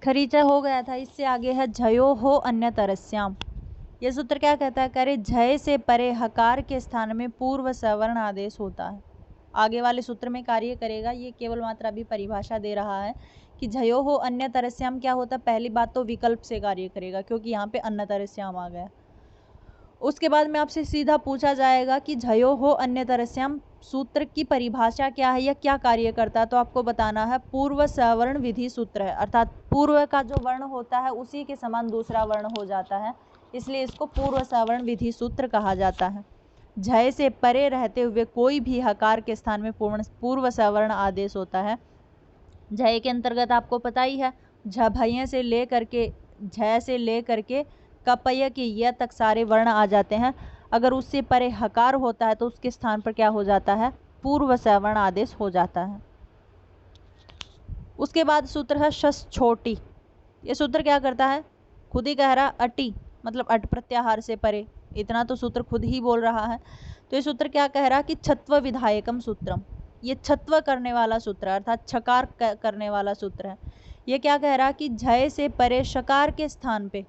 खरीचा हो गया था। इससे आगे है झयो हो अन्य तरस्याम। ये सूत्र क्या कहता है? करे झय से परे हकार के स्थान में पूर्व सवर्ण आदेश होता है। आगे वाले सूत्र में कार्य करेगा। ये केवल मात्र अभी परिभाषा दे रहा है कि झयो हो अन्य तरस्याम क्या होता है। पहली बात तो विकल्प से कार्य करेगा, क्योंकि यहाँ पे अन्य तरस्याम आ गया। उसके बाद में आपसे सीधा पूछा जाएगा कि झयो हो अन्य तरस्याम सूत्र की परिभाषा क्या है या क्या कार्य करता है, तो आपको बताना है पूर्व सवर्ण विधि सूत्र है, अर्थात पूर्व का जो वर्ण होता है उसी के समान दूसरा वर्ण हो जाता है, इसलिए इसको पूर्व सवर्ण विधि सूत्र कहा जाता है। झय से परे रहते हुए कोई भी हकार के स्थान में पूर्व सवर्ण आदेश होता है। झय के अंतर्गत आपको पता ही है, झभय से लेकर के झय से लेकर के कपय के य तक सारे वर्ण आ जाते हैं। अगर उससे परे हकार होता है तो उसके स्थान पर क्या हो जाता है? पूर्व सवर्ण आदेश हो जाता है। उसके बाद सूत्र है शस छोटी। ये सूत्र क्या करता है? खुद ही कह रहा अटी, मतलब अट प्रत्याहार से परे, इतना तो सूत्र खुद ही बोल रहा है। तो ये सूत्र क्या कह रहा कि छत्व विधायकम सूत्रम, ये छत्व करने वाला सूत्र अर्थात छकार करने वाला सूत्र है। ये क्या कह रहा कि झय से परे शकार के स्थान पे,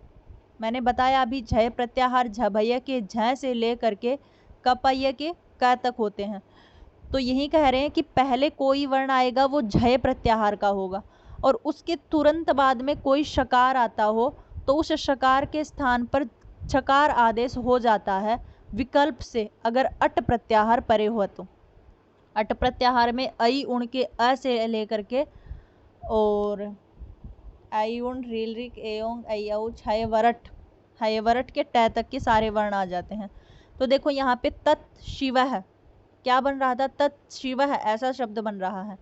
मैंने बताया अभी झय प्रत्याहार झभय के झय से लेकर के कपय के क तक होते हैं, तो यही कह रहे हैं कि पहले कोई वर्ण आएगा वो झय प्रत्याहार का होगा, और उसके तुरंत बाद में कोई शकार आता हो तो उस शकार के स्थान पर छकार आदेश हो जाता है विकल्प से, अगर अट प्रत्याहार परे हो तो। अट प्रत्याहार में अई उण के अ से लेकर के और आई उण रील रिक एयोंग अयऊ हयवरट के ट तक के सारे वर्ण आ जाते हैं। तो देखो यहाँ पे तत् शिव है, क्या बन रहा था? तत् शिव है, ऐसा शब्द बन रहा है।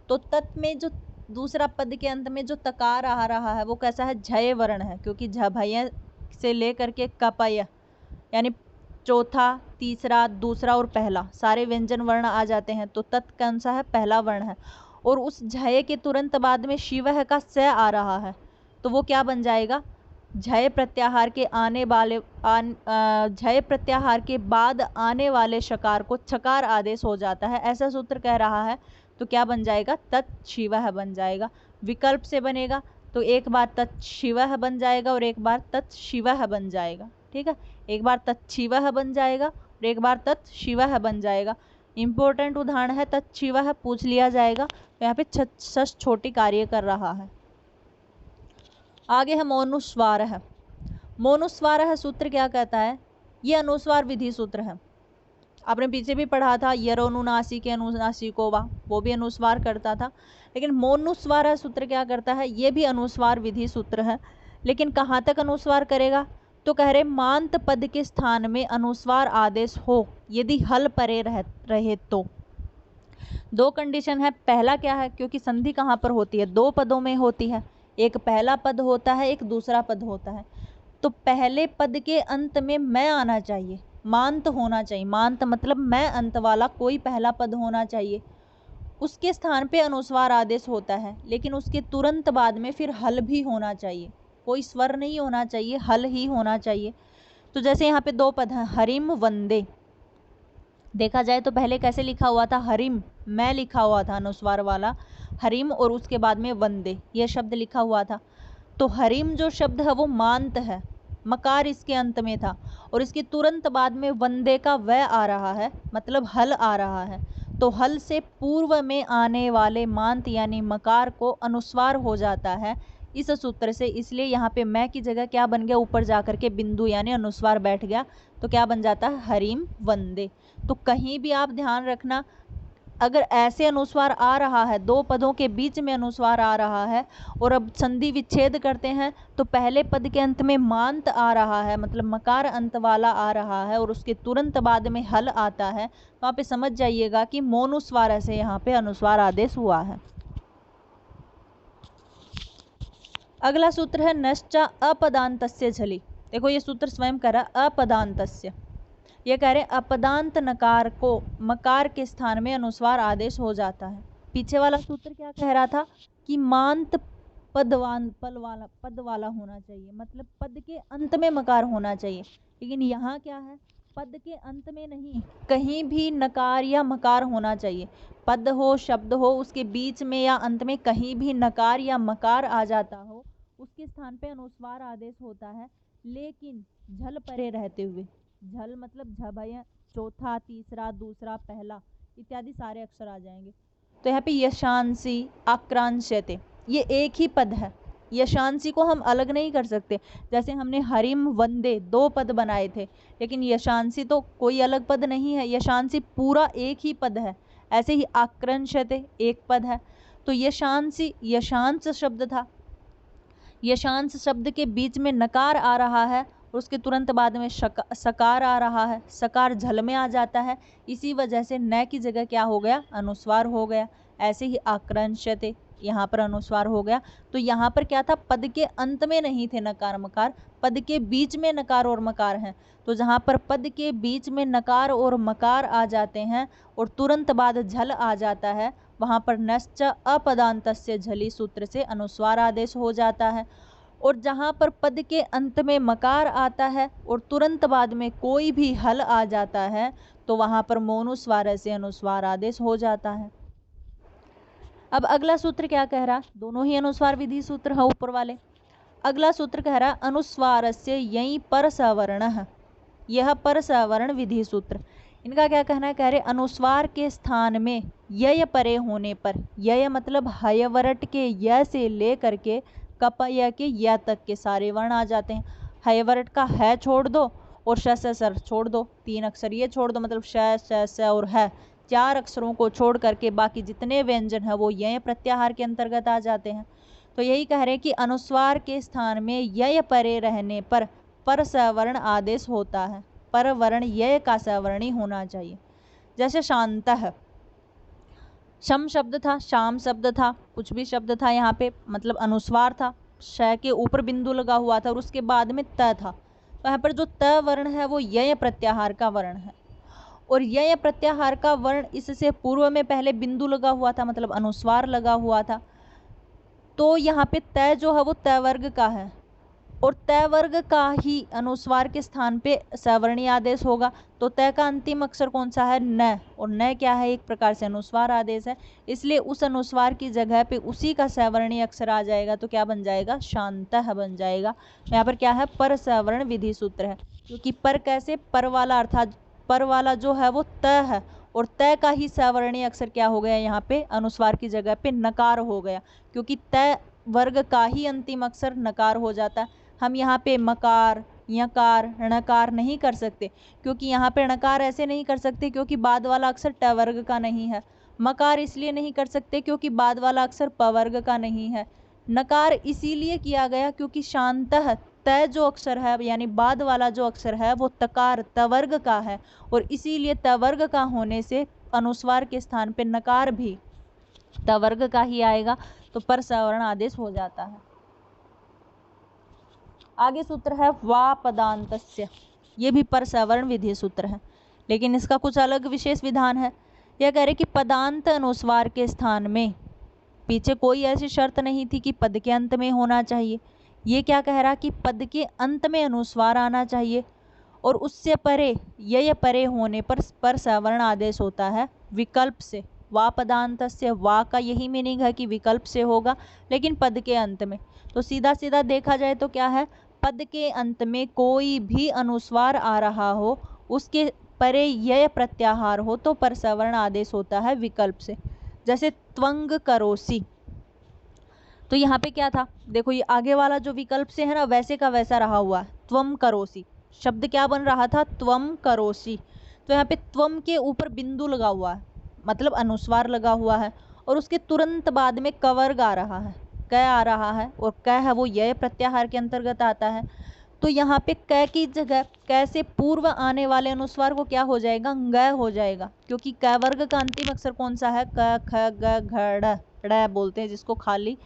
तो तत् में जो दूसरा पद के अंत में जो तकार आ रहा है वो कैसा है? झय वर्ण है, क्योंकि झभय से लेकर के कपय यानी चौथा, तीसरा, दूसरा और पहला सारे व्यंजन वर्ण आ जाते हैं। तो तत् कौन सा है? पहला वर्ण है, और उस झय के तुरंत बाद में शिव का स आ रहा है, तो वो क्या बन जाएगा? झय प्रत्याहार के आने वाले झय प्रत्याहार के बाद आने वाले शकार को छकार आदेश हो जाता है, ऐसा सूत्र कह रहा है। तो क्या बन जाएगा? तत् शिवः बन जाएगा। विकल्प से बनेगा तो एक बार तत् शिवः बन जाएगा और एक बार तत् शिवः बन जाएगा। ठीक है, एक बार तत् शिवः बन जाएगा और एक बार तत् शिवः बन जाएगा। इंपॉर्टेंट उदाहरण है तत् शिवः, पूछ लिया जाएगा। तो यहाँ पे शस छोटी कार्य कर रहा है। आगे है मोनुस्वार है। मोनुस्वार है सूत्र क्या कहता है? ये अनुस्वार विधि सूत्र है। आपने पीछे भी पढ़ा था यरोनुनासी के अनुनासी को वा, वो भी अनुस्वार करता था। लेकिन मोनुस्वार है सूत्र क्या करता है? ये भी अनुस्वार विधि सूत्र है, लेकिन कहाँ तक अनुस्वार करेगा? तो कह रहे मांत पद के स्थान में अनुस्वार आदेश हो यदि हल परे रहे तो। दो कंडीशन है। पहला क्या है? क्योंकि संधि कहाँ पर होती है? दो पदों में होती है, एक पहला पद होता है, एक दूसरा पद होता है। तो पहले पद के अंत में मैं आना चाहिए, मांत होना चाहिए। मांत मतलब मैं अंत वाला कोई पहला पद होना चाहिए, उसके स्थान पे अनुस्वार आदेश होता है। लेकिन उसके तुरंत बाद में फिर हल भी होना चाहिए, कोई स्वर नहीं होना चाहिए, हल ही होना चाहिए। तो जैसे यहाँ पे दो पद हैं, हरिम वंदे। देखा जाए तो पहले कैसे लिखा हुआ था? हरिम, मैं लिखा हुआ था अनुस्वार वाला हरिम, और उसके बाद में वंदे यह शब्द लिखा हुआ था। तो हरिम जो शब्द है वो मांत है, मकार इसके अंत में था, और इसके तुरंत बाद में वंदे का व आ रहा है, मतलब हल आ रहा है। तो हल से पूर्व में आने वाले मांत यानी मकार को अनुस्वार हो जाता है इस सूत्र से। इसलिए यहाँ पे मैं की जगह क्या बन गया? ऊपर जाकर के बिंदु यानी अनुस्वार बैठ गया, तो क्या बन जाता है? हरिम वंदे। तो कहीं भी आप ध्यान रखना, अगर ऐसे अनुस्वार आ रहा है, दो पदों के बीच में अनुस्वार आ रहा है और अब संधि विच्छेद करते हैं तो पहले पद के अंत में मांत आ रहा है, मतलब मकार अंत वाला आ रहा है, और उसके तुरंत बाद में हल आता है, वहाँ पे समझ जाइएगा कि मोनुस्वार से यहाँ पे अनुस्वार आदेश हुआ है। अगला सूत्र है नश्चा अपदान्तस्य झलि। देखो ये सूत्र स्वयं करा अपदान्तस्य, ये कह रहे हैं अपदांत नकार को मकार के स्थान में अनुस्वार आदेश हो जाता है। पीछे वाला सूत्र क्या कह रहा था कि मांत पद वाला होना चाहिए, मतलब पद के अंत में मकार होना चाहिए। लेकिन यहाँ क्या है? पद के अंत में नहीं, कहीं भी नकार या मकार होना चाहिए। पद हो, शब्द हो, उसके बीच में या अंत में कहीं भी नकार या मकार आ जाता हो के स्थान पे अनुस्वार आदेश होता है, लेकिन झल परे रहते हुए। झल मतलब झभय, चौथा, तीसरा, दूसरा, पहला इत्यादि सारे अक्षर आ जाएंगे। तो यहाँ पे यशांसी, आक्रांशते, ये एक ही पद है। यशांसी को हम अलग नहीं कर सकते। जैसे हमने हरिम वंदे 2 पद बनाए थे, लेकिन यशांसी तो कोई अलग पद नहीं है, यशांसी पूरा एक ही पद है। ऐसे ही आक्रंशते एक पद है। तो यशांसी यशांश शब्द था, यशांश शब्द के बीच में नकार आ रहा है और उसके तुरंत बाद में सकार आ रहा है। सकार झल में आ जाता है, इसी वजह से न की जगह क्या हो गया, अनुस्वार हो गया। ऐसे ही आक्रंशते, यहाँ पर अनुस्वार हो गया। तो यहाँ पर क्या था, पद के अंत में नहीं थे नकार मकार, पद के बीच में नकार और मकार हैं। तो जहाँ पर पद के बीच में नकार और मकार आ जाते हैं और तुरंत बाद झल आ जाता है, वहाँ पर नश्च अपदान्तस्य झलि सूत्र से अनुस्वार आदेश हो जाता है। और जहाँ पर पद के अंत में मकार आता है और तुरंत बाद में कोई भी हल आ जाता है, तो वहाँ पर मोनुस्वार से अनुस्वार आदेश हो जाता है। अब अगला सूत्र क्या कह रहा, दोनों ही अनुस्वार विधि सूत्र है ऊपर वाले। अगला सूत्र कह रहा अनुस्वारस्य यहीं पर सवर्णः, यह पर सवर्ण विधि सूत्र। इनका क्या कहना है, कह रहे अनुस्वार के स्थान में यय परे होने पर, यय मतलब हयवरट के य से लेकर के कपय के य तक के सारे वर्ण आ जाते हैं। हयवरट का है छोड़ दो और श से सर छोड़ दो, 3 अक्षर ये छोड़ दो, मतलब श और है, 4 अक्षरों को छोड़ करके बाकी जितने व्यंजन है वो यय प्रत्याहार के अंतर्गत आ जाते हैं। तो यही कह रहे हैं कि अनुस्वार के स्थान में यय परे रहने पर सवर्ण आदेश होता है। पर वर्ण यय का सवर्णी होना चाहिए। जैसे शांतः, शम शब्द था, शाम शब्द था, कुछ भी शब्द था, यहाँ पे मतलब अनुस्वार था, श के ऊपर बिंदु लगा हुआ था और उसके बाद में त था। तो यहाँ पर जो त वर्ण है वो यय प्रत्याहार का वर्ण है। और यय प्रत्याहार का वर्ण, इससे पूर्व में पहले बिंदु लगा हुआ था, मतलब अनुस्वार लगा हुआ था। तो यहाँ पे त जो है वो त वर्ग का है और त वर्ग का ही अनुस्वार के स्थान पे सवर्णी आदेश होगा। तो त का अंतिम अक्षर कौन सा है, न, और न क्या है, एक प्रकार से अनुस्वार आदेश है, इसलिए उस अनुस्वार की जगह पे उसी का सवर्णी अक्षर आ जाएगा। तो क्या बन जाएगा, शांतः बन जाएगा। यहाँ पर क्या है, पर सवर्ण विधि सूत्र है, क्योंकि पर कैसे, पर वाला अर्थात पर वाला जो है वो त है और त का ही सवर्णी अक्षर क्या हो गया, यहाँ पे अनुस्वार की जगह पे नकार हो गया, क्योंकि त वर्ग का ही अंतिम अक्षर नकार हो जाता है। हम यहाँ पे मकार, यकार, णकार नहीं कर सकते, क्योंकि यहाँ पे णकार ऐसे नहीं कर सकते क्योंकि बाद वाला अक्षर ट वर्ग का नहीं है। मकार इसलिए नहीं कर सकते क्योंकि बाद वाला अक्षर प वर्ग का नहीं है। नकार इसीलिए किया गया क्योंकि शांतः त जो अक्षर है यानी बाद वाला जो अक्षर है वो तकार तवर्ग का है और इसीलिए तवर्ग का होने से अनुस्वार के स्थान पे नकार भी तवर्ग का ही आएगा। तो पर सवर्ण आदेश हो जाता है। आगे सूत्र है वा पदान्तस्य, ये भी पर सवर्ण विधि सूत्र है, लेकिन इसका कुछ अलग विशेष विधान है। यह कह रहे कि पदांत अनुस्वार के स्थान में, पीछे कोई ऐसी शर्त नहीं थी कि पद के अंत में होना चाहिए, ये क्या कह रहा कि पद के अंत में अनुस्वार आना चाहिए और उससे परे यय परे होने पर सवर्ण आदेश होता है विकल्प से। वा पदान्तस्य, वा का यही मीनिंग है कि विकल्प से होगा, लेकिन पद के अंत में। तो सीधा सीधा देखा जाए तो क्या है, पद के अंत में कोई भी अनुस्वार आ रहा हो, उसके परे यय प्रत्याहार हो तो पर सवर्ण आदेश होता है विकल्प से। जैसे त्वंग करोसी, तो यहाँ पे क्या था, देखो ये आगे वाला जो विकल्प से है ना वैसे का वैसा रहा हुआ है। त्वम करोसी शब्द क्या बन रहा था, त्वम करोसी। तो यहाँ पे त्वम के ऊपर बिंदु लगा हुआ है, मतलब अनुस्वार लगा हुआ है और उसके तुरंत बाद में कवर्ग आ रहा है, क आ रहा है और क है वो यय प्रत्याहार के अंतर्गत आता है। तो यहाँ पे क की जगह क से पूर्व आने वाले अनुस्वार को क्या हो जाएगा, ग हो जाएगा, क्योंकि क वर्ग का अंतिम अक्षर कौन सा है, क ख ग घ ड़ बोलते हैं जिसको खाली,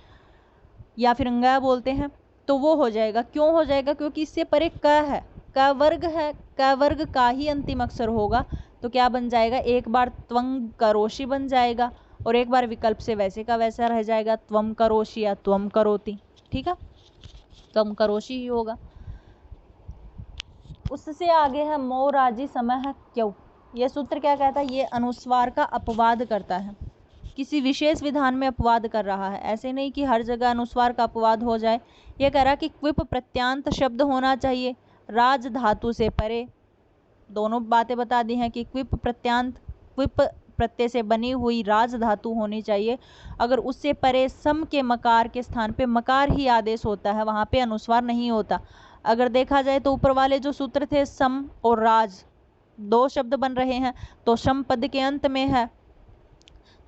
या फिर ग बोलते हैं। तो वो हो जाएगा, क्यों हो जाएगा, क्योंकि इससे परे क है, क वर्ग है, क वर्ग का ही अंतिम अक्षर होगा। तो क्या बन जाएगा, एक बार त्वंग करोशी बन जाएगा और एक बार विकल्प से वैसे का वैसा रह जाएगा, त्वम करोशी या त्वम करोति। ठीक है, त्वम करोशी ही होगा। उससे आगे है मोराजी समय है क्यों। यह सूत्र क्या कहता है, ये अनुस्वार का अपवाद करता है। किसी विशेष विधान में अपवाद कर रहा है। ऐसे नहीं कि हर जगह अनुस्वार का अपवाद हो जाए। ये कह रहा कि क्विप प्रत्यांत शब्द होना चाहिए, राज धातु से परे। दोनों बातें बता दी हैं कि क्विप प्रत्यांत, क्विप प्रत्यय से बनी हुई राज धातु होनी चाहिए। अगर उससे परे सम के मकार के स्थान पे मकार ही आदेश होता है, वहाँ पे अनुस्वार नहीं होता। अगर देखा जाए तो ऊपर वाले जो सूत्र थे सम और राज, दो शब्द बन रहे हैं, तो सम पद के अंत में है,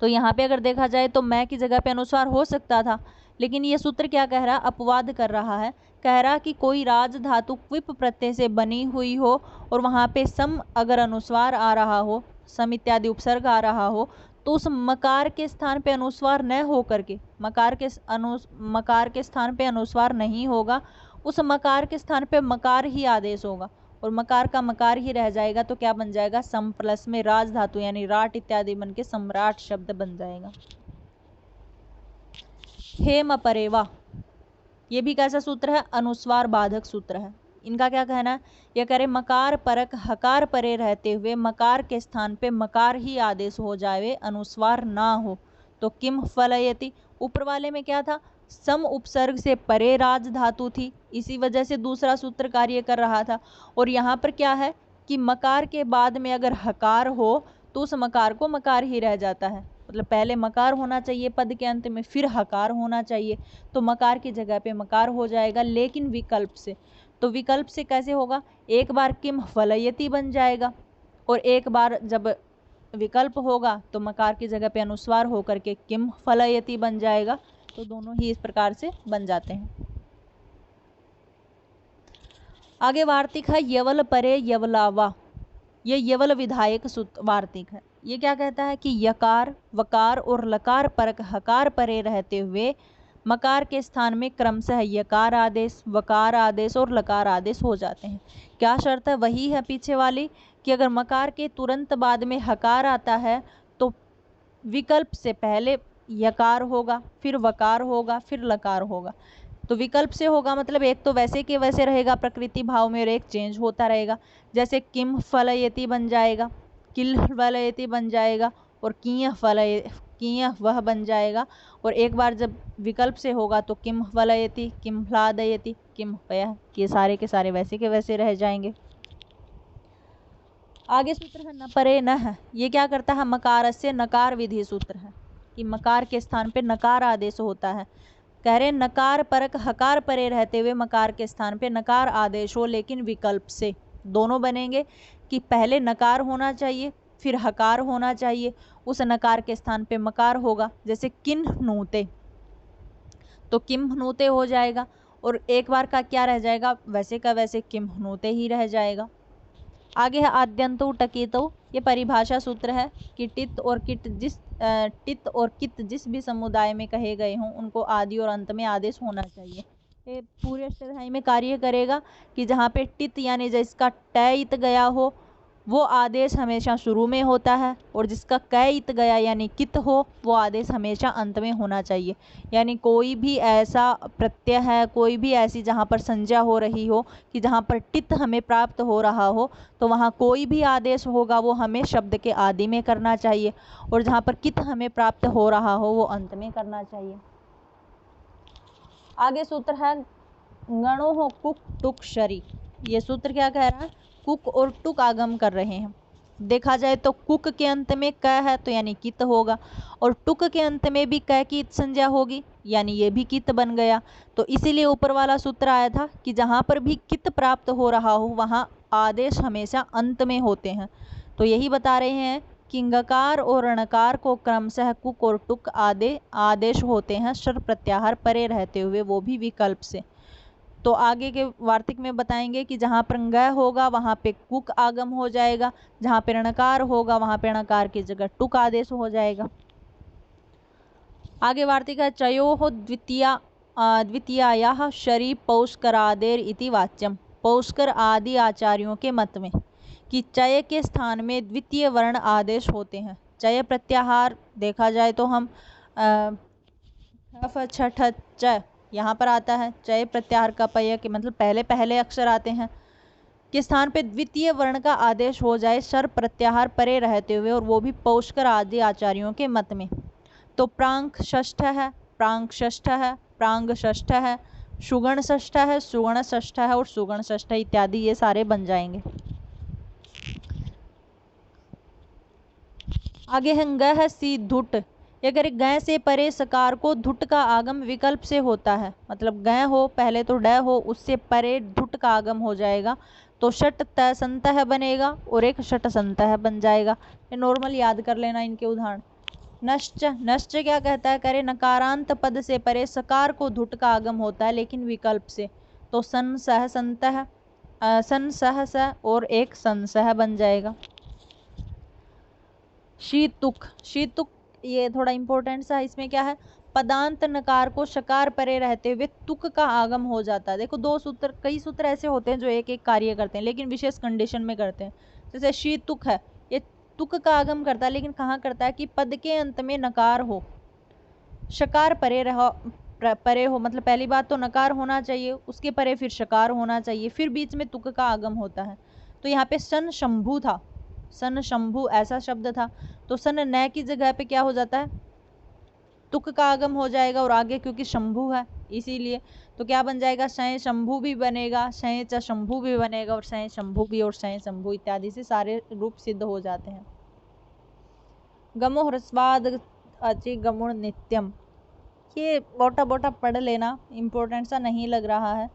तो यहाँ पे अगर देखा जाए तो मैं की जगह पे अनुस्वार हो सकता था। लेकिन ये सूत्र क्या कह रहा है, अपवाद कर रहा है। कह रहा कि कोई राज धातु क्विप प्रत्यय से बनी हुई हो और वहाँ पे सम अगर अनुस्वार आ रहा हो, सम इत्यादि उपसर्ग आ रहा हो, तो उस मकार के स्थान पे अनुस्वार न हो करके, मकार के स्थान पे अनुस्वार नहीं होगा, उस मकार के स्थान पे मकार ही आदेश होगा और मकार का मकार ही रह जाएगा। तो क्या बन जाएगा, सम प्लस में राज धातु यानी राट इत्यादि बन के सम्राट शब्द बन जाएगा। हेम परेवा, ये भी कैसा सूत्र है, अनुस्वार बाधक सूत्र है। इनका क्या कहना है, यह कह रहे मकार परक हकार परे रहते हुए मकार के स्थान पे मकार ही आदेश हो जाए, अनुस्वार ना हो। तो किम फलयति, ऊपर वाले में क्या था, सम उपसर्ग से परे राज धातु थी, इसी वजह से दूसरा सूत्र कार्य कर रहा था। और यहाँ पर क्या है कि मकार के बाद में अगर हकार हो तो उस मकार को मकार ही रह जाता है, मतलब पहले मकार होना चाहिए पद के अंत में, फिर हकार होना चाहिए, तो मकार की जगह पे मकार हो जाएगा, लेकिन विकल्प से। तो विकल्प से कैसे होगा, एक बार किम फलयति बन जाएगा और एक बार जब विकल्प होगा तो मकार की जगह पे अनुस्वार होकर के किम फलयति बन जाएगा। तो दोनों ही इस प्रकार से बन जाते हैं। आगे वार्तिक है यवल परे यवलावा, ये यवल विधायक वार्तिक है। ये क्या कहता है कि यकार वकार और लकार परक हकार परे रहते हुए मकार के स्थान में क्रमशः यकार आदेश, वकार आदेश और लकार आदेश हो जाते हैं। क्या शर्त है, वही है पीछे वाली कि अगर मकार के तुरंत बाद में हकार आता है तो विकल्प से पहले यकार होगा, फिर वकार होगा, फिर लकार होगा। तो विकल्प से होगा मतलब एक तो वैसे के वैसे रहेगा प्रकृति भाव में और एक चेंज होता रहेगा। जैसे किम फलयति बन जाएगा, किल फलयति बन जाएगा और किय वह बन जाएगा। और एक बार जब विकल्प से होगा तो किम फलयति, किम फ्लादयति, किम पयः, ये सारे के सारे वैसे के वैसे रह जाएंगे। आगे सूत्र है न परे न है। ये क्या करता है, मकार से नकार विधि सूत्र है कि मकार के स्थान पे नकार आदेश होता है। कह रहे नकार परक हकार परे रहते हुए मकार के स्थान पे नकार आदेश हो, लेकिन विकल्प से। दोनों बनेंगे कि पहले नकार होना चाहिए फिर हकार होना चाहिए, उस नकार के स्थान पे मकार होगा। जैसे किन नूते, तो किम नूते हो जाएगा और एक बार का क्या रह जाएगा, वैसे का वैसे किम नूते ही रह जाएगा। आगे है आद्यंतो टकितो, ये परिभाषा सूत्र है कि टित और कित जिस भी समुदाय में कहे गए हों उनको आदि और अंत में आदेश होना चाहिए। ये पूरे अष्टाध्यायी में कार्य करेगा कि जहाँ पे टित यानी जिसका टैत गया हो वो आदेश हमेशा शुरू में होता है, और जिसका कैत गया यानी कित हो वो आदेश हमेशा अंत में होना चाहिए। यानी कोई भी ऐसा प्रत्यय है, कोई भी ऐसी जहाँ पर संज्ञा हो रही हो कि जहाँ पर टित हमें प्राप्त हो रहा हो, तो वहाँ कोई भी आदेश होगा वो हमें शब्द के आदि में करना चाहिए, और जहाँ पर कित हमें प्राप्त हो रहा हो वो अंत में करना चाहिए। आगे सूत्र है गणो हो कुक टुक शरी। ये सूत्र क्या कह रहा है, कुक और टुक आगम कर रहे हैं। देखा जाए तो कुक के अंत में क है तो यानी कित होगा, और टुक के अंत में भी क की संज्ञा होगी यानी ये भी कित बन गया। तो इसीलिए ऊपर वाला सूत्र आया था कि जहाँ पर भी कित प्राप्त हो रहा हो वहाँ आदेश हमेशा अंत में होते हैं। तो यही बता रहे हैं कि गकार और णकार को क्रमशः कुक और टुक आदेश होते हैं शर प्रत्याहार परे रहते हुए, वो भी विकल्प से। तो आगे के वार्तिक में बताएंगे कि जहाँ पर ग होगा वहाँ पे कुक आगम हो जाएगा, जहाँ पे णकार होगा वहाँ पे णकार की जगह टुक आदेश हो जाएगा। आगे वार्तिक है चयोः द्वितीयायाः शरी पौष्करादेर इति वाच्यम। पौष्कर आदि आचार्यों के मत में कि चय के स्थान में द्वितीय वर्ण आदेश होते हैं। चय प्रत्याहार देखा जाए तो हम छठ च यहाँ पर आता है, चय प्रत्याहार का पय के मतलब पहले पहले अक्षर आते हैं के स्थान पे द्वितीय वर्ण का आदेश हो जाए शर प्रत्याहार परे रहते हुए, और वो भी पौष्कर आदि आचार्यों के मत में। तो प्रांक षष्ठ है, प्रांक षष्ठ है, प्रांग षष्ठ है, सुगण षष्ठ है, सुगण षष्ठ है और सुगण षष्ठ इत्यादि ये सारे बन जाएंगे। आगे है ग है सी धुट। अगर ग से परे सकार को धुट का आगम विकल्प से होता है, मतलब ग हो पहले तो ड हो, उससे परे धुट का आगम हो जाएगा तो षट त संतः बनेगा और एक षट संतः बन जाएगा। ये नॉर्मल याद कर लेना इनके उदाहरण। नश्च, नश्च क्या कहता है, करे नकारांत पद से परे सकार को धुट का आगम होता है लेकिन विकल्प से, तो सन सह संतः, सन सह स और एक संसह बन जाएगा। शीतुक, शीतुक ये थोड़ा इंपॉर्टेंट सा, इसमें क्या है, पदांत नकार को शकार परे रहते हुए तुक का आगम हो जाता है। देखो दो सूत्र, कई सूत्र ऐसे होते हैं जो एक एक कार्य करते हैं लेकिन विशेष कंडीशन में करते हैं। जैसे शीतुक है, ये तुक का आगम करता है लेकिन कहाँ करता है कि पद के अंत में नकार हो, शकार परे रहो, परे हो, मतलब पहली बात तो नकार होना चाहिए, उसके परे फिर शकार होना चाहिए, फिर बीच में तुक का आगम होता है। तो यहाँ पे सन शंभु था, सन शंभु ऐसा शब्द था, तो सन न की जगह पे क्या हो जाता है, तुक का आगम हो जाएगा और आगे क्योंकि शंभु है इसीलिए, तो क्या बन जाएगा, शय शंभु भी बनेगा, शय च शंभु भी बनेगा और शय शंभु भी और शय शंभु इत्यादि से सारे रूप सिद्ध हो जाते हैं। गमो ह्रस्वाद अचि गमुण नित्यम, ये बोटा बोटा पढ़ लेना, इम्पोर्टेंट सा नहीं लग रहा है।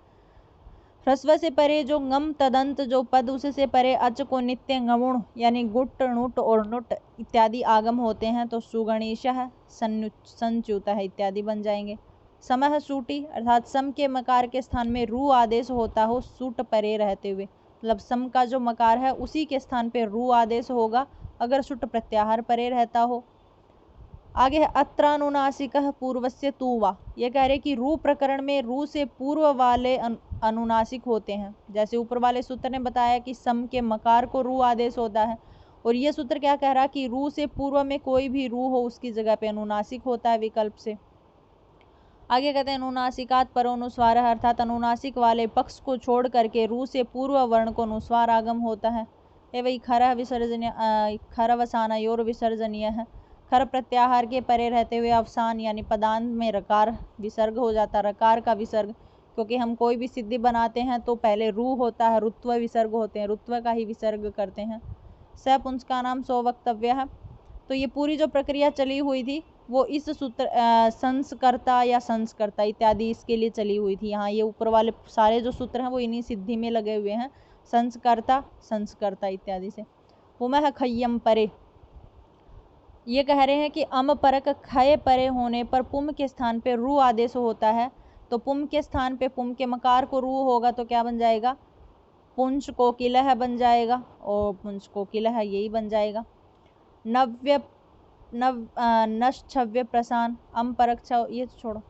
ह्रस्व से परे जो गम तदंत जो पद, उससे परे अच को नित्य गमुण यानी गुट नुट और नुट इत्यादि आगम होते हैं तो सुगणेश है, संच्युत है इत्यादि बन जाएंगे। समह सूटी अर्थात सम के मकार के स्थान में रू आदेश होता हो सूट परे रहते हुए, मतलब सम का जो मकार है उसी के स्थान पे रू आदेश होगा अगर सुट प्रत्याहार परे रहता हो। आगे है अत्रानुनासिक पूर्वस्य तुवा, ये कह रहे कि रू प्रकरण में रू से पूर्व वाले अनुनासिक होते हैं। जैसे ऊपर वाले सूत्र ने बताया कि सम के मकार को रू आदेश होता है, और ये सूत्र क्या कह रहा कि रू से पूर्व में कोई भी रू हो उसकी जगह पे अनुनासिक होता है विकल्प से। आगे कहते हैं अनुनासिकात परोनुस्वार, अर्थात अनुनासिक वाले पक्ष को छोड़ करके रू से पूर्व वर्ण को अनुस्वार आगम होता है। ये वही खर विसर्जनीय, खरवसानयोर विसर्जनीय है, खर प्रत्याहार के परे रहते हुए अवसान यानी पदांत में रकार विसर्ग हो जाता है, रकार का विसर्ग, क्योंकि हम कोई भी सिद्धि बनाते हैं तो पहले रू होता है, रुत्व विसर्ग होते हैं, रुत्व का ही विसर्ग करते हैं। स पुंस का नाम सो वक्तव्य है, तो ये पूरी जो प्रक्रिया चली हुई थी वो इस सूत्र संस्कर्ता या संस्कर्ता इत्यादि इसके लिए चली हुई थी। यहाँ ये ऊपर वाले सारे जो सूत्र हैं वो इन्हीं सिद्धि में लगे हुए हैं, संस्कर्ता संस्कर्ता इत्यादि से। पुमह खय्यम परे, ये कह रहे हैं कि अम परक खय परे होने पर पुम के स्थान पे रू आदेश होता है, तो पुम के स्थान पे पुम के मकार को रू होगा तो क्या बन जाएगा, पुंछ कोकिलह बन जाएगा, और पुंछ कोकिलह यही बन जाएगा। नव्य नश्छव्य प्रसान अम परक छ, ये छोड़ो,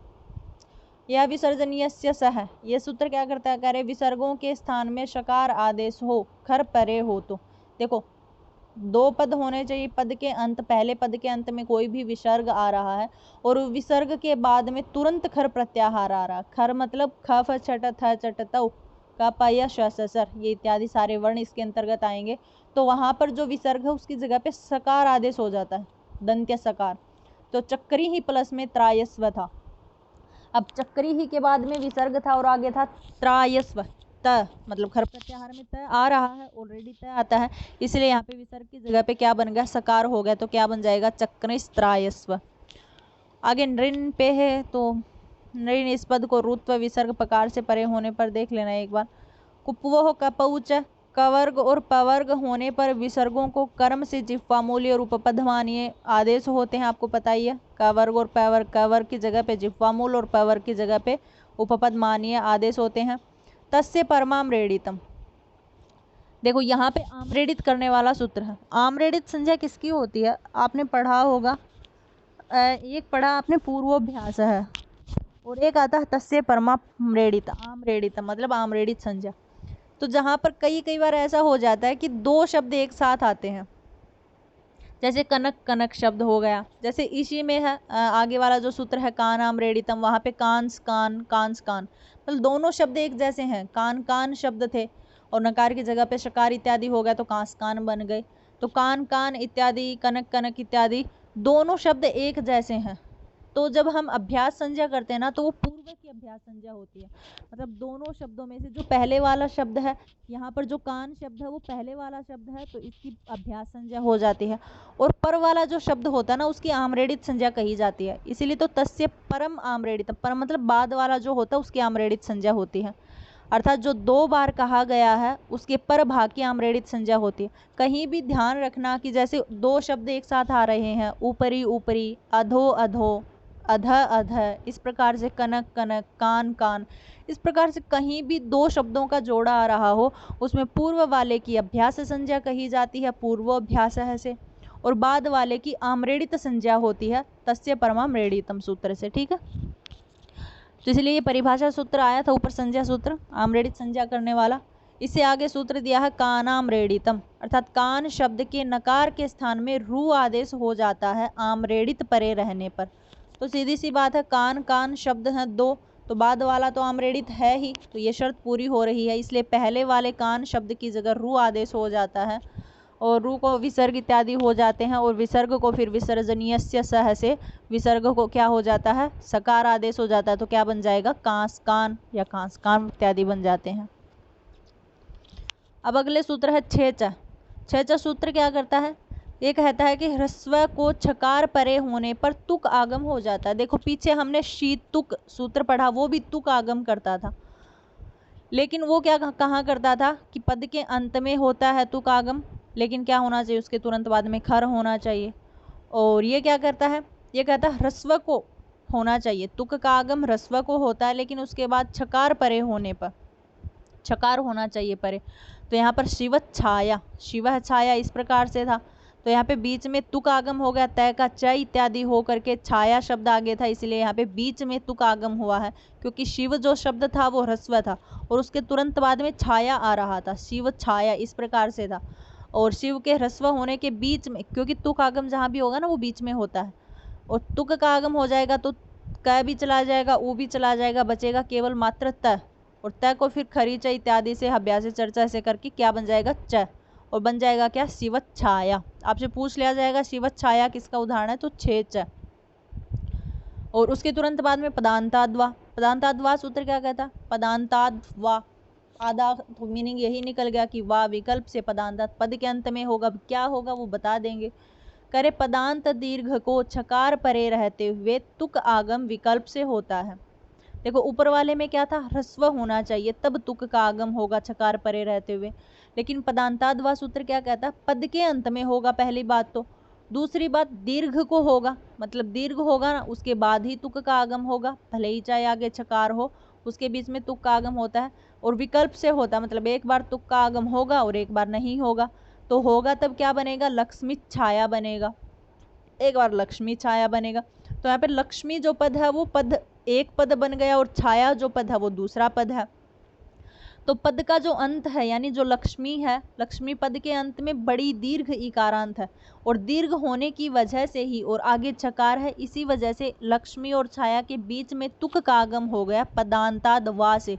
यह विसर्जनीय स है, ये सूत्र क्या करता है, कह रहे विसर्गों के स्थान में शकार आदेश हो खर परे हो, तो देखो दो पद होने चाहिए, पद के अंत, पहले पद के अंत में कोई भी विसर्ग आ रहा है और विसर्ग के बाद में तुरंत खर प्रत्याहार आ रहा, खर मतलब ख फ छट थ चट तौ का पय श सर, ये इत्यादि सारे वर्ण इसके अंतर्गत आएंगे, तो वहां पर जो विसर्ग है उसकी जगह पे सकार आदेश हो जाता है, दंत्य सकार, तो चक्री ही प्लस में त्रायस्व था। अब चक्री ही के बाद में विसर्ग था और आगे था त्रायस्व, त मतलब खर प्रत्याहार में त आ रहा है, ऑलरेडी त आता है, इसलिए यहाँ पे विसर्ग की जगह पे क्या बन गया, सकार हो गया, तो क्या बन जाएगा, चक्रिस्त्रायस्व। आगे नृन पे है, तो नृन इस पद को रुत्व विसर्ग पकार से परे होने पर देख लेना एक बार। कुपवोह कपौच, कवर्ग और पवर्ग होने पर विसर्गों को कर्म से जिह्वामूली और उपपद मानिए आदेश होते हैं, आपको पता ही है, कवर्ग और पवर्ग, कवर्ग की जगह पे जिह्वामूल और पवर्ग की जगह पे उपपद मानिए आदेश होते हैं। तस्य परमाम्रेडितम, देखो यहाँ पे आम्रेडित करने वाला सूत्र है, आम्रेडित संज्ञा किसकी होती है, आपने पढ़ा होगा, एक पढ़ा आपने पूर्वोभ्यास है, और एक आता है तस्य परमाम्रेडित, आम्रेडित मतलब आम्रेडित संज्ञा। तो जहाँ पर कई बार ऐसा हो जाता है कि दो शब्द एक साथ आते हैं, जैसे कनक कनक शब्द हो गया, जैसे इसी में है आगे वाला जो सूत्र है कान आम्रेडितम, वहाँ पे कांस कान कांस कान, मतलब दोनों शब्द एक जैसे हैं, कान कान शब्द थे और नकार की जगह पे शकार इत्यादि हो गया तो कांस कान बन गए, तो कान कान इत्यादि, कनक कनक इत्यादि दोनों शब्द एक जैसे हैं, तो जब हम अभ्यास संज्ञा करते हैं ना तो वो पूर्व की अभ्यास संज्ञा होती है। मतलब दोनों शब्दों में से जो पहले वाला शब्द है, यहाँ पर जो कान शब्द है वो पहले वाला शब्द है तो इसकी अभ्यास संज्ञा हो जाती है। और पर वाला जो शब्द होता है ना उसकी आम्रेडित संज्ञा कही जाती है। इसीलिए तो तस्य परम आम्रेडितम, परम मतलब बाद वाला जो होता है उसकी आम्रेडित संज्ञा होती है। अर्थात जो 2 बार कहा गया है उसके पर भाग की आम्रेडित संज्ञा होती है। कहीं भी ध्यान रखना कि जैसे 2 शब्द एक साथ आ रहे हैं, ऊपरी ऊपरी, अधो अधो, अध अध, इस प्रकार से कनक कनक, कान कान, इस प्रकार से कहीं भी 2 शब्दों का जोड़ा आ रहा हो उसमें पूर्व वाले की अभ्यास संज्ञा कही जाती है पूर्वोभ्यास से, और बाद वाले की आम्रेडित संज्ञा होती है तस्य परमाम्रेडितम सूत्र से। ठीक है, तो इसलिए ये परिभाषा सूत्र आया था ऊपर, संज्ञा सूत्र आम्रेडित संज्ञा करने वाला। इससे आगे सूत्र दिया है कानाम्रेडितम, अर्थात कान शब्द के नकार के स्थान में रू आदेश हो जाता है आम्रेडित परे रहने पर। तो सीधी सी बात है, कान कान शब्द हैं 2, तो बाद वाला तो आम्रेडित है ही, तो ये शर्त पूरी हो रही है। इसलिए पहले वाले कान शब्द की जगह रू आदेश हो जाता है और रू को विसर्ग इत्यादि हो जाते हैं, और विसर्ग को फिर विसर्जनीयस्य सह से विसर्ग को क्या हो जाता है, सकार आदेश हो जाता है। तो क्या बन जाएगा, कांस कान या कांस कान इत्यादि बन जाते हैं। अब अगले सूत्र है छेचा। छेचा सूत्र क्या करता है, ये कहता है कि ह्रस्व को छकार परे होने पर तुक आगम हो जाता है। देखो पीछे हमने शीतुक सूत्र पढ़ा, वो भी तुक आगम करता था, लेकिन वो क्या कहा करता था कि पद के अंत में होता है तुक आगम, लेकिन क्या होना चाहिए, उसके तुरंत बाद में खर होना चाहिए। और ये क्या करता है, ये कहता है ह्रस्व को होना चाहिए, तुक का आगम ह्रस्व को होता है लेकिन उसके बाद छकार परे होने पर छकार होना चाहिए परे। तो यहाँ पर शिव छाया, शिव छाया इस प्रकार से था, तो यहाँ पे बीच में तुक आगम हो गया, तय का च इत्यादि हो करके छाया शब्द आगे था, इसलिए यहाँ पे बीच में तुक आगम हुआ है, क्योंकि शिव जो शब्द था वो ह्रस्व था और उसके तुरंत बाद में छाया आ रहा था, शिव छाया इस प्रकार से था। और शिव के ह्रस्व होने के बीच में, क्योंकि तुक आगम जहाँ भी होगा ना वो बीच में होता है, और तुक का आगम हो जाएगा तो क भी चला जाएगा, ऊ भी चला जाएगा, बचेगा केवल मात्र त, और त को फिर खरी च इत्यादि से अभ्यास चर्चा से करके क्या बन जाएगा, च, और बन जाएगा क्या, शिवत छाया। आपसे पूछ लिया जाएगा शिवत छाया किसका उदाहरण है, तो छेच। और उसके तुरंत बाद में पदांताद्वा, पदांताद्वा सूत्र क्या कहता, पदांताद्वा, आधा तो मीनिंग यही निकल गया कि वाह विकल्प से पदांत पद के अंत में होगा, क्या होगा वो बता देंगे। करे पदांत दीर्घ को छकार परे रहते हुए तुक आगम विकल्प से होता है। देखो ऊपर वाले में क्या था, ह्रस्व होना चाहिए तब तुक का आगम होगा छकार परे रहते हुए, लेकिन पदांताद्वा सूत्र क्या कहता है, पद के अंत में होगा पहली बात तो, दूसरी बात दीर्घ को होगा, मतलब दीर्घ होगा ना उसके बाद ही तुक का आगम होगा, भले ही चाहे आगे छकार हो उसके बीच में तुक का आगम होता है, और विकल्प से होता है, मतलब एक बार तुक का आगम होगा और एक बार नहीं होगा। तो होगा तब क्या बनेगा, लक्ष्मी छाया बनेगा, एक बार लक्ष्मी छाया बनेगा। तो यहाँ पे लक्ष्मी जो पद है वो पद एक पद बन गया, और छाया जो पद है वो दूसरा पद है। तो पद का जो अंत है यानी जो लक्ष्मी है, लक्ष्मी पद के अंत में बड़ी दीर्घ इकारांत है, और दीर्घ होने की वजह से ही और आगे छकार है, इसी वजह से लक्ष्मी और छाया के बीच में तुक का आगम हो गया पदांताद वा से,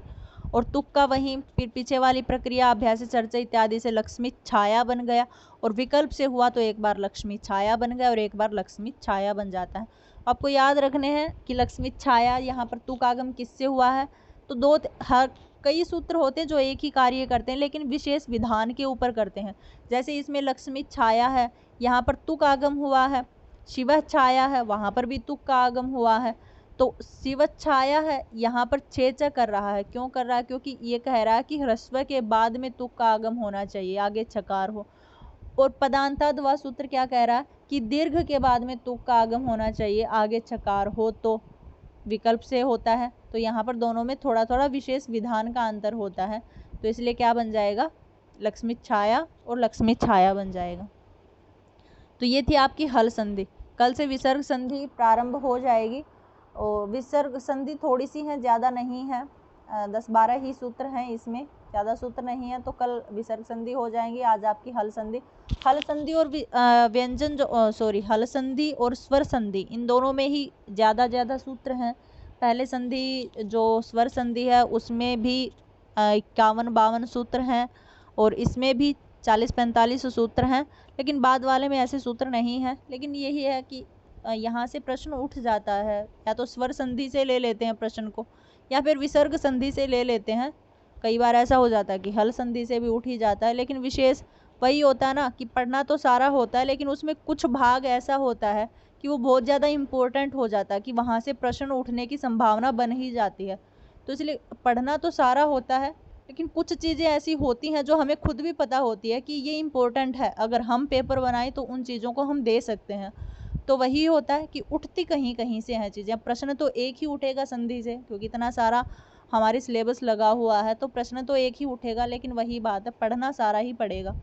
और तुक का वहीं फिर पीछे वाली प्रक्रिया अभ्यास चर्चा इत्यादि से लक्ष्मी छाया बन गया, और विकल्प से हुआ तो एक बार लक्ष्मी छाया बन गया और एक बार लक्ष्मी छाया बन जाता है। आपको याद रखने हैं कि लक्ष्मी छाया यहाँ पर तुक आगम किससे हुआ है, तो दो हर कई सूत्र होते हैं जो एक ही कार्य करते हैं लेकिन विशेष विधान के ऊपर करते हैं। जैसे इसमें लक्ष्मी छाया है, यहाँ पर तुक आगम हुआ है, शिव छाया है, वहाँ पर भी तुक का आगम हुआ है। तो शिव छाया है यहाँ पर छेचा कर रहा है, क्यों कर रहा है, क्योंकि ये कह रहा है कि ह्रस्व के बाद में तुक का आगम होना चाहिए, आगे छकार हो। और पदांताद्वा सूत्र क्या कह रहा है कि दीर्घ के बाद में तुक का आगम होना चाहिए, आगे छकार हो तो विकल्प से होता है। तो यहाँ पर दोनों में थोड़ा थोड़ा विशेष विधान का अंतर होता है, तो इसलिए क्या बन जाएगा, लक्ष्मी छाया और लक्ष्मी छाया बन जाएगा। तो ये थी आपकी हल संधि। कल से विसर्ग संधि प्रारंभ हो जाएगी, और विसर्ग संधि थोड़ी सी है, ज़्यादा नहीं है, 10-12 ही सूत्र हैं इसमें, ज़्यादा सूत्र नहीं है, तो कल विसर्ग संधि हो जाएंगी। आज आपकी हल संधि और व्यंजन जो हल संधि और स्वर संधि, इन दोनों में ही ज़्यादा सूत्र हैं। पहले संधि जो स्वर संधि है उसमें भी 51-52 सूत्र हैं, और इसमें भी 40-45 सूत्र हैं, लेकिन बाद वाले में ऐसे सूत्र नहीं हैं। लेकिन यही है कि यहाँ से प्रश्न उठ जाता है, या तो स्वर संधि से ले लेते हैं प्रश्न को, या फिर विसर्ग संधि से ले लेते हैं। कई बार ऐसा हो जाता है कि हल संधि से भी उठ ही जाता है, लेकिन विशेष वही होता है ना कि पढ़ना तो सारा होता है, लेकिन उसमें कुछ भाग ऐसा होता है कि वो बहुत ज़्यादा इम्पोर्टेंट हो जाता है, कि वहाँ से प्रश्न उठने की संभावना बन ही जाती है। तो इसलिए पढ़ना तो सारा होता है, लेकिन कुछ चीज़ें ऐसी होती हैं जो हमें खुद भी पता होती है कि ये इम्पोर्टेंट है, अगर हम पेपर बनाएं तो उन चीज़ों को हम दे सकते हैं। तो वही होता है कि उठती कहीं कहीं से हैं चीज़ें। प्रश्न तो एक ही उठेगा संधि से, क्योंकि इतना सारा हमारी सिलेबस लगा हुआ है, तो प्रश्न तो एक ही उठेगा, लेकिन वही बात है, पढ़ना सारा ही पड़ेगा।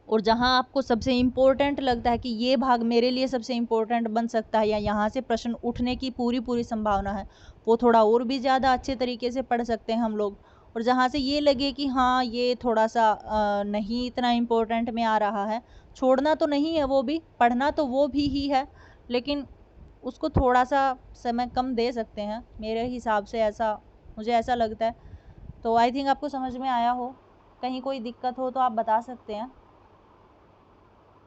और जहाँ आपको सबसे इम्पोर्टेंट लगता है कि ये भाग मेरे लिए सबसे इम्पोर्टेंट बन सकता है, या यहाँ से प्रश्न उठने की पूरी पूरी संभावना है, वो थोड़ा और भी ज़्यादा अच्छे तरीके से पढ़ सकते हैं हम लोग। और जहाँ से ये लगे कि हाँ ये थोड़ा सा नहीं इतना इम्पोर्टेंट में आ रहा है, छोड़ना तो नहीं है, वो भी पढ़ना तो वो भी ही है, लेकिन उसको थोड़ा सा समय कम दे सकते हैं, मेरे हिसाब से ऐसा, मुझे ऐसा लगता है। तो आई थिंक आपको समझ में आया हो। कहीं कोई दिक्कत हो तो आप बता सकते हैं।